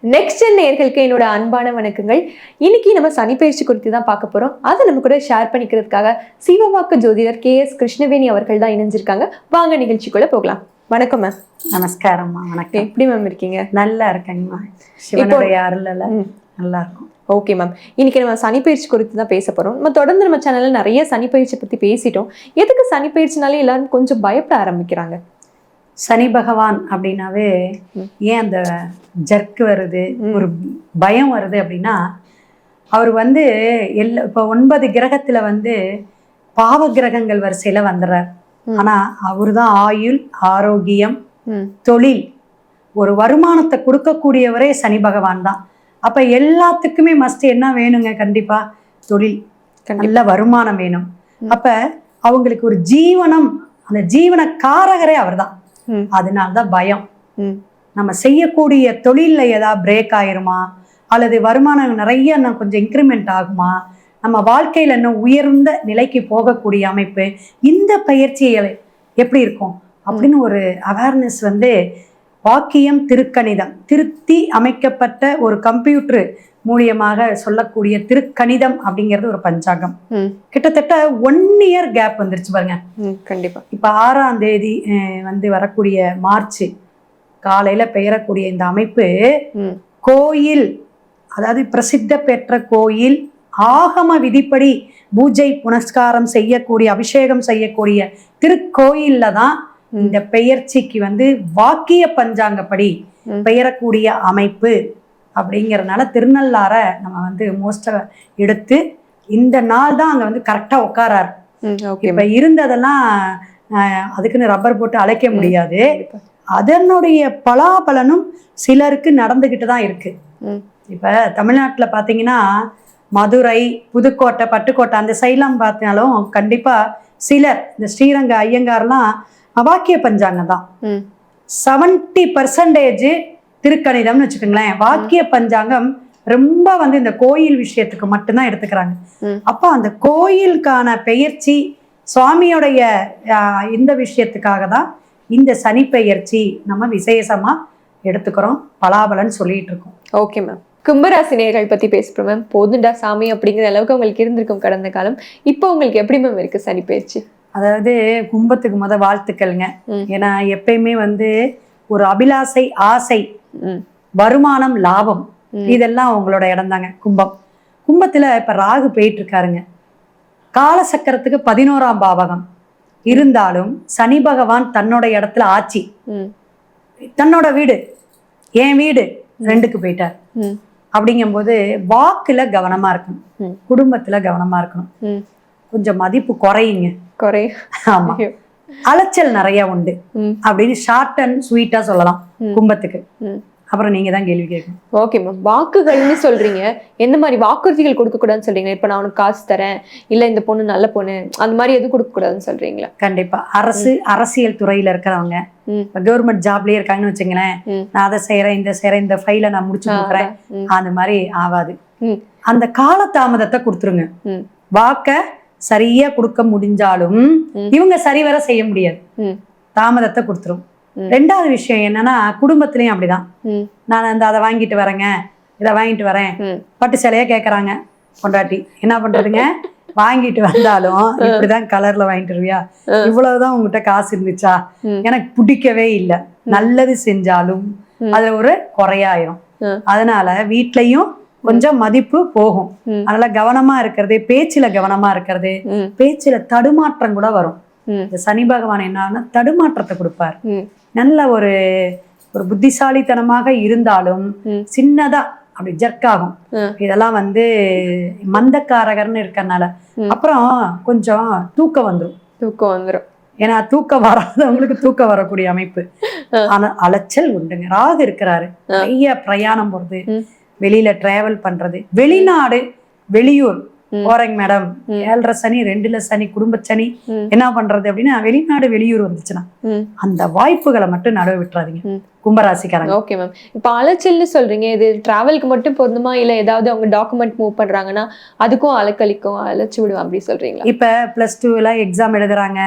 Next நேயர்களுக்கு என்னோட அன்பான வணக்கங்கள். இன்னைக்கு நம்ம சனிப்பெயர்ச்சி குறித்து தான் பார்க்க போறோம். அதை நம்ம கூட ஷேர் பண்ணிக்கிறதுக்காக சிவவாக்கு ஜோதிடர் KS கிருஷ்ணவேணி அவர்கள் தான் இணைஞ்சிருக்காங்க. வாங்க நிகழ்ச்சிக்குள்ள போகலாம். வணக்கம் மேம். நமஸ்காரம்மா. வணக்கம். எப்படி மேம் இருக்கீங்க? நல்லா இருக்கேங்கம்மா. சிவனுடைய அருளால நல்லா இருக்கும். Okay ma'am. இன்னைக்கு நம்ம சனிப்பெயர்ச்சி குறித்து தான் பேச போறோம். நம்ம தொடர்ந்து நம்ம சேனல்ல நிறைய சனிப்பெயர்ச்சி பத்தி பேசிட்டோம். எதுக்கு சனிப்பெயர்ச்சினாலே எல்லாரும் கொஞ்சம் பயப்பட ஆரம்பிக்கிறாங்க? சனி பகவான் அப்படின்னாவே ஏன் அந்த ஜர்க்கு வருது, ஒரு பயம் வருது அப்படின்னா, அவர் வந்து இப்போ 9 கிரகத்துல பாவ கிரகங்கள் வரிசையில வந்துடுறார். ஆனா அவரு தான் ஆயுள், ஆரோக்கியம், தொழில், ஒரு வருமானத்தை கொடுக்கக்கூடியவரே சனி பகவான் தான். அப்ப எல்லாத்துக்குமே மஸ்ட் என்ன வேணுங்க? கண்டிப்பா தொழில், நல்ல வருமானம் வேணும். அப்ப அவங்களுக்கு ஒரு ஜீவனம், அந்த ஜீவனக்காரகரே அவர் தான். அதனால்தான் பயம். நம்ம செய்யக்கூடிய தொழில்ல ஏதாவது பிரேக் ஆயிருமா, அல்லது வருமானம் நிறைய இன்னும் கொஞ்சம் இன்க்ரிமெண்ட் ஆகுமா, நம்ம வாழ்க்கையில இன்னும் உயர்ந்த நிலைக்கு போகக்கூடிய அமைப்பு இந்த பயிற்சிகள் எப்படி இருக்கும் அப்படின்னு ஒரு அவேர்னஸ் வாக்கியம், திருக்கணிதம், திருத்தி அமைக்கப்பட்ட ஒரு கம்ப்யூட்டர் மூலியமாக சொல்லக்கூடிய திருக்கணிதம் அப்படிங்கிறது ஒரு பஞ்சாங்கம். கிட்டத்தட்ட 1 இயர் கேப் வந்துருச்சு பாருங்க. கண்டிப்பா. இப்ப 6ஆம் தேதி வரக்கூடிய மார்ச் காலையில பெயரக்கூடிய இந்த அமைப்பு கோயில், அதாவது பிரசித்த பெற்ற கோயில், ஆகம விதிப்படி பூஜை புனஸ்காரம் செய்யக்கூடிய, அபிஷேகம் செய்யக்கூடிய திருக்கோயில்ல தான் இந்த பெயர்ச்சிக்கு வாக்கிய பஞ்சாங்கப்படி பெயரக்கூடிய அமைப்பு. அப்படிங்கறதுனால திருநள்ளார நம்ம மோஸ்டா எடுத்து இந்த நாள் தான் அங்க கரெக்டா உட்காராரு. இப்ப இருந்ததெல்லாம் அதுக்குன்னு ரப்பர் போட்டு அழைக்க முடியாது. அதனுடைய பலாபலனும் சிலருக்கு நடந்துகிட்டு தான் இருக்கு. இப்ப தமிழ்நாட்டுல பாத்தீங்கன்னா மதுரை, புதுக்கோட்டை, பட்டுக்கோட்டை அந்த சைட்லாம் பார்த்தாலும் கண்டிப்பா சிலர் இந்த ஸ்ரீரங்க ஐயங்கார்லாம் வாக்கிய பஞ்சாங்கம் தான். 70% திருக்கணிதம்னு வச்சுக்கோங்களேன். வாக்கிய பஞ்சாங்கம் ரொம்ப இந்த கோயில் விஷயத்துக்கு மட்டும்தான் எடுத்துக்கிறாங்க. அப்ப அந்த கோயிலுக்கான பெயர்ச்சி சுவாமியோடைய இந்த விஷயத்துக்காக தான் இந்த சனி பெயர்ச்சி நம்ம விசேஷமா எடுத்துக்கிறோம், பலாபலன் சொல்லிட்டு இருக்கோம். Okay ma'am. கும்பராசி நேயர்கள் பத்தி பேசுறோம் மேம். போதுண்டா சாமி அப்படிங்கிற அளவுக்கு உங்களுக்கு இருந்திருக்கும் கடந்த காலம். இப்போ உங்களுக்கு எப்படி மேம் இருக்கு சனி பெயர்ச்சி? அதாவது கும்பத்துக்கு வாழ்த்துக்கள்ங்க. ஏன்னா எப்பயுமே ஒரு அபிலாசை, ஆசை, வருமானம், லாபம் இதெல்லாம் உங்களோட இடம் தாங்க கும்பம். கும்பத்துல இப்ப ராகு போயிட்டு இருக்காருங்க. காலசக்கரத்துக்கு 11ஆம் பாவகம் இருந்தாலும் சனி பகவான் தன்னோட இடத்துல ஆட்சி, தன்னோட வீடு, என் வீடு 2க்கு போயிட்டார். அப்படிங்கும்போது வாக்குல கவனமா இருக்கணும், குடும்பத்துல கவனமா இருக்கணும். கொஞ்சம் மதிப்பு குறையுங்க. ஆமா, அலைச்சல் நிறைய உண்டு அப்படின்னு ஷார்ட் அண்ட் ஸ்வீட்டா சொல்லலாம் கும்பத்துக்கு. அப்புறம் நீங்க தான் கேள்வி கேட்கணும். Okay ma'am. வாக்குகள்னு சொல்றீங்க, எந்த மாதிரி வாக்குறுதிகள் கொடுக்க கூடாதுன்னு சொல்றீங்க? இப்ப நான் உனக்கு காசு தரேன், இல்ல இந்த பொண்ணு நல்ல பொண்ணு, அந்த மாதிரி எதுவும் கொடுக்க கூடாதுன்னு சொல்றீங்களா? கண்டிப்பா. அரசியல் துறையில இருக்கிறவங்க, கவர்மெண்ட் ஜாப்லயே இருக்காங்கன்னு வச்சுங்களேன், நான் அதை செய்யறேன், இந்த செய்யறேன், இந்த ஃபைலை நான் முடிச்சு கொடுக்குறேன், அந்த மாதிரி ஆகாது. அந்த காலதாமதத்தை கொடுத்துருங்க. வாக்க சரியா கொடுக்க முடிஞ்சாலும் இவங்க சரிவர செய்ய முடியாது, தாமதத்தை கொடுத்துரும். 2வது விஷயம் என்னன்னா, குடும்பத்திலயும் அப்படிதான். நான் அதை வாங்கிட்டு வரேங்க, இதை வாங்கிட்டு வரேன், பட்டு சேலையா கேக்குறாங்க பொண்டாட்டி, என்ன பண்றதுங்க? வாங்கிட்டு வந்தாலும் இப்படிதான் கலர்ல வாங்கிட்டு வருவியா, இவ்வளவுதான் உங்ககிட்ட காசு இருந்துச்சா, எனக்கு பிடிக்கவே இல்லை, நல்லது செஞ்சாலும் அதுல ஒரு குறையாயிரும். அதனால வீட்லயும் கொஞ்சம் மதிப்பு போகும். அதனால கவனமா இருக்கிறது, பேச்சுல கவனமா இருக்கிறது. பேச்சுல தடுமாற்றம் கூட வரும். இந்த சனி பகவான் என்னன்னா தடுமாற்றத்தை கொடுப்பார். நல்ல ஒரு புத்திசாலித்தனமாக இருந்தாலும் சின்னதா அப்படி ஜர்க்காகும். இதெல்லாம் மந்தக்காரகர்னு இருக்கறனால அப்புறம் கொஞ்சம் தூக்கம் வந்துரும். ஏன்னா தூக்கம் வராதவங்களுக்கு தூக்கம் வரக்கூடிய அமைப்பு. ஆனா அலைச்சல் உண்டுங்க. ராகு இருக்கிறாரு, நிறைய பிரயாணம் போறது, வெளியில டிராவல் பண்றது, வெளிநாடு, வெளியூர் போறேங்க மேடம், 7.5 சனி, 2ல சனி, குடும்ப சனி, என்ன பண்றது அப்படின்னா வெளிநாடு வெளியூர் வந்துச்சுன்னா அந்த வாய்ப்புகளை மட்டும் நடுவு விட்டுறாதீங்க கும்பராசிக்காரங்க. Okay ma'am. இப்ப அலைச்சல்னு சொல்றீங்க, இது டிராவலுக்கு மட்டும் பொருந்துமா, இல்ல ஏதாவது அவங்க டாக்குமெண்ட் மூவ் பண்றாங்கன்னா அதுக்கும் அலைச்சு விடுவோம் அப்படி சொல்றீங்களா? இப்ப +2 எக்ஸாம் எழுதுறாங்க,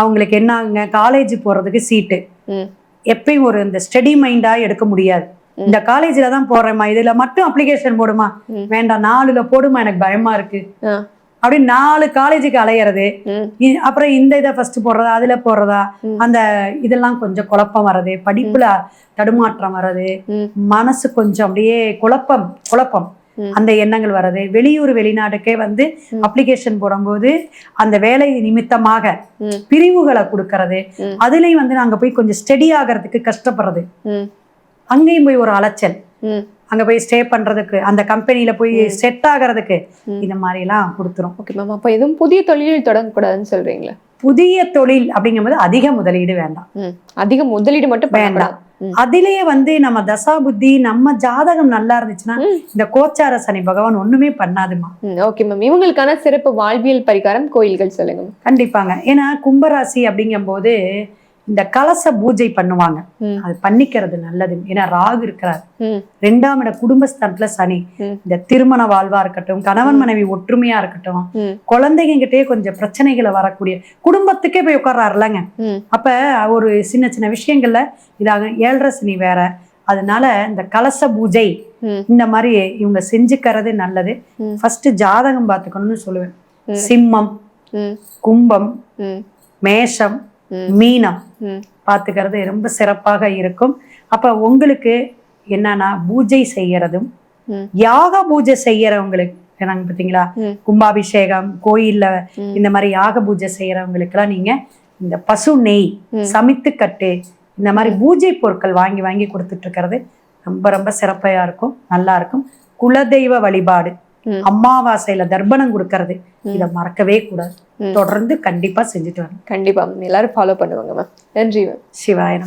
அவங்களுக்கு என்ன ஆகுங்க, காலேஜ் போறதுக்கு சீட்டு எப்பயும் ஒரு இந்த ஸ்டடி மைண்டா எடுக்க முடியாது. இந்த காலேஜ்ல தான் போடுறேம்மா, இதுல மட்டும் அப்ளிகேஷன் போடுமா, வேண்டாம் 4ல போடுமா, எனக்கு பயமா இருக்கு அப்படின்னு 4 காலேஜுக்கு அலையிறது. அப்புறம் இந்த இதை ஃபர்ஸ்ட் போடுறதா, அதுல போடுறதா, அந்த இதெல்லாம் கொஞ்சம் குழப்பம் வர்றது, படிப்புல தடுமாற்றம் வர்றது, மனசு கொஞ்சம் அப்படியே குழப்பம் அந்த எண்ணங்கள் வர்றது. வெளியூர் வெளிநாட்டுக்கே வந்து அப்ளிகேஷன் போடும்போது அந்த வேலை நிமித்தமாக பிரிவுகளை கொடுக்கறது, அதுலயும் வந்து நாங்க போய் கொஞ்சம் ஸ்டடி ஆகிறதுக்கு கஷ்டப்படுறது, அங்கேயும் போய் ஒரு அலைச்சல், அங்க போய் ஸ்டே பண்றதுக்கு, அந்த கம்பெனில போய் செட் ஆகிறதுக்கு, இந்த மாதிரி எல்லாம் கொடுத்துரும். Okay ma'am. அப்ப எதுவும் புதிய தொழில் தொடங்கக்கூடாதுன்னு சொல்றீங்களா? புதிய தொழில் அப்படிங்கும்போது அதிக முதலீடு வேண்டாம். அதிக முதலீடு மட்டும் வேண்டாம். அதிலேயே வந்து நம்ம தசா புத்தி, நம்ம ஜாதகம் நல்லா இருந்துச்சுன்னா இந்த கோச்சார சனி பகவான் ஒண்ணுமே பண்ணாதுமா. Okay ma'am. இவங்களுக்கான சிறப்பு வாழ்வியல் பரிகாரம் கோயில்கள் சொல்லுங்க. கண்டிப்பாங்க. ஏன்னா கும்பராசி அப்படிங்கும் போது இந்த கலச பூஜை பண்ணுவாங்க, அது பண்ணிக்கிறது நல்லது. ஏன்னா ராகு இருக்கிறார், 2ஆம் இட குடும்பஸ்தானத்துல சனி. இந்த திருமண வாழ்வா இருக்கட்டும், கணவன் மனைவி ஒற்றுமையா இருக்கட்டும், குழந்தைங்க கிட்டே கொஞ்சம் பிரச்சனைகளை வரக்கூடிய, குடும்பத்துக்கே போய் உட்கார்றாருலங்க. அப்ப ஒரு சின்ன சின்ன விஷயங்கள்ல இதாக 7.5 சனி வேற. அதனால இந்த கலச பூஜை இந்த மாதிரி இவங்க செஞ்சுக்கிறது நல்லது. ஃபர்ஸ்ட் ஜாதகம் பார்த்துக்கணும்னு சொல்லுவேன். சிம்மம், கும்பம், மேஷம், மீனம் பார்த்துக்கிறது ரொம்ப சிறப்பாக இருக்கும். அப்ப உங்களுக்கு என்னன்னா பூஜை செய்யறதும், யாக பூஜை செய்யறவங்களுக்கு நாங்க பார்த்தீங்களா, கும்பாபிஷேகம் கோயில்ல இந்த மாதிரி யாக பூஜை செய்யறவங்களுக்கு எல்லாம் நீங்க இந்த பசு நெய், சமித்துக்கட்டு, இந்த மாதிரி பூஜை பொருட்கள் வாங்கி வாங்கி கொடுத்துட்டு இருக்கிறது ரொம்ப ரொம்ப சிறப்பையா இருக்கும், நல்லா இருக்கும். குலதெய்வ வழிபாடு, அமாவாசையில தர்ப்பணம் கொடுக்கறது, இதை மறக்கவே கூடாது. தொடர்ந்து கண்டிப்பா செஞ்சுட்டு வரணும். கண்டிப்பா எல்லாரும் ஃபாலோ பண்ணுவாங்க மேம். நன்றி மேம். சிவாய நமः.